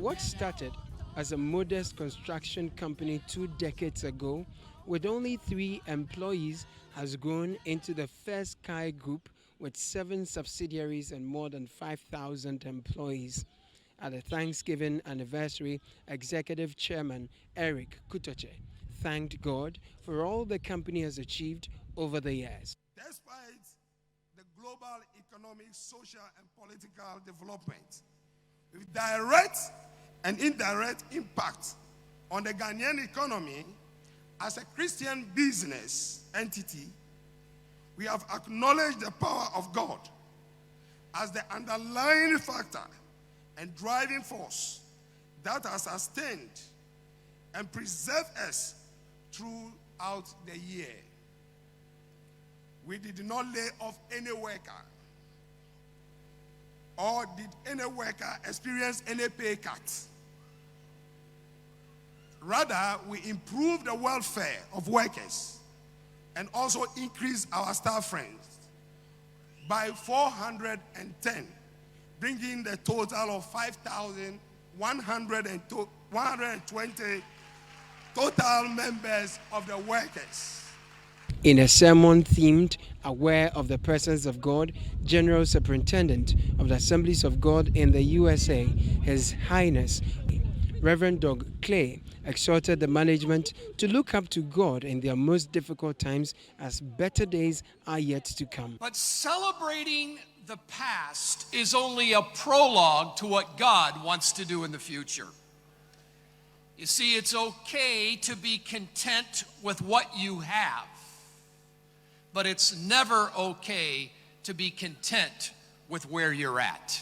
What started as a modest construction company 2 decades ago with only 3 employees has grown into the First Sky Group with 7 subsidiaries and more than 5,000 employees. At the Thanksgiving anniversary, Executive Chairman Eric Kutoche thanked God for all the company has achieved over the years. Despite the global economic, social, and political development, with direct and indirect impact on the Ghanaian economy, as a Christian business entity, we have acknowledged the power of God as the underlying factor and driving force that has sustained and preserved us throughout the year. We did not lay off any worker, or did any worker experience any pay cuts. Rather, we improved the welfare of workers and also increased our staff friends by 410, bringing the total of 5,120 total members of the workers. In a sermon themed Aware of the Presence of God, General Superintendent of the Assemblies of God in the USA, His Highness Reverend Doug Clay, exhorted the management to look up to God in their most difficult times, as better days are yet to come. But celebrating the past is only a prologue to what God wants to do in the future. You see, it's okay to be content with what you have, but it's never okay to be content with where you're at.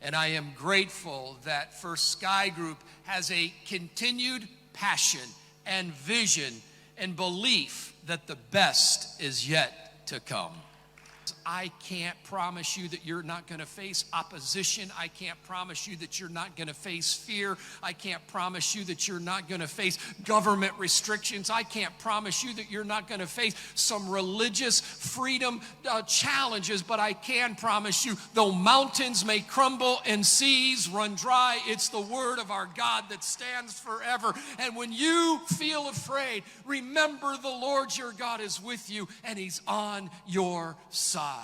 And I am grateful that First Sky Group has a continued passion and vision and belief that the best is yet to come. I can't promise you that you're not going to face opposition. I can't promise you that you're not going to face fear. I can't promise you that you're not going to face government restrictions. I can't promise you that you're not going to face some religious freedom challenges, but I can promise you, though mountains may crumble and seas run dry, it's the word of our God that stands forever. And when you feel afraid, remember the Lord your God is with you and he's on your side.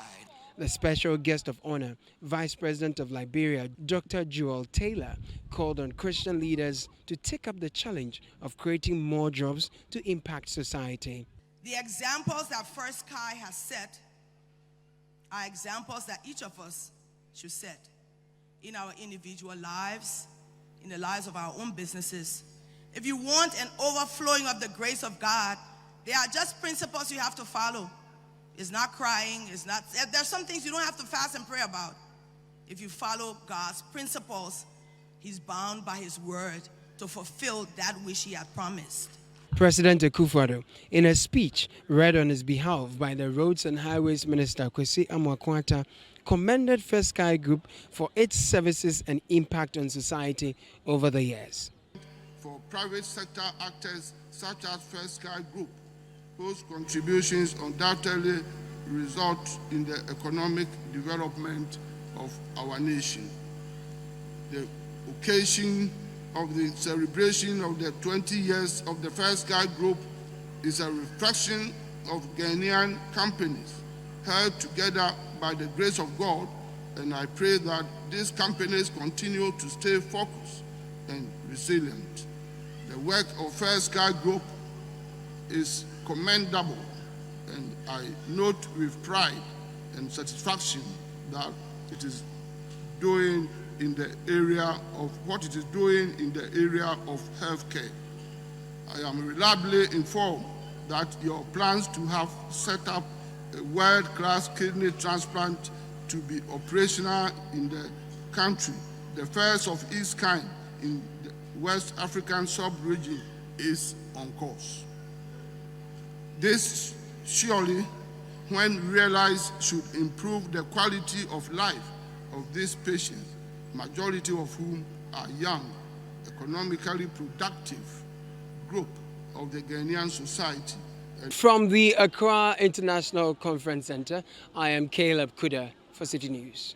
The special guest of honor, Vice President of Liberia, Dr. Joel Taylor, called on Christian leaders to take up the challenge of creating more jobs to impact society. The examples that First Sky has set are examples that each of us should set in our individual lives, in the lives of our own businesses. If you want an overflowing of the grace of God, there are just principles you have to follow. It's not crying, there's some things you don't have to fast and pray about. If you follow God's principles, he's bound by his word to fulfill that which he had promised. President Akufo-Addo, in a speech read on his behalf by the Roads and Highways Minister Kwesi Amoakwanta, commended First Sky Group for its services and impact on society over the years. For private sector actors such as First Sky Group, whose contributions undoubtedly result in the economic development of our nation. The occasion of the celebration of the 20 years of the First Sky Group is a reflection of Ghanaian companies held together by the grace of God, and I pray that these companies continue to stay focused and resilient. The work of First Sky Group is commendable, and I note with pride and satisfaction that it is doing in the area of what it is doing in the area of healthcare. I am reliably informed that your plans to have set up a world-class kidney transplant to be operational in the country, the first of its kind in the West African sub-region, is on course. This surely, when realized, should improve the quality of life of these patients, majority of whom are young, economically productive group of the Ghanaian society. From the Accra International Conference Center, I am Caleb Kuda for Citi News.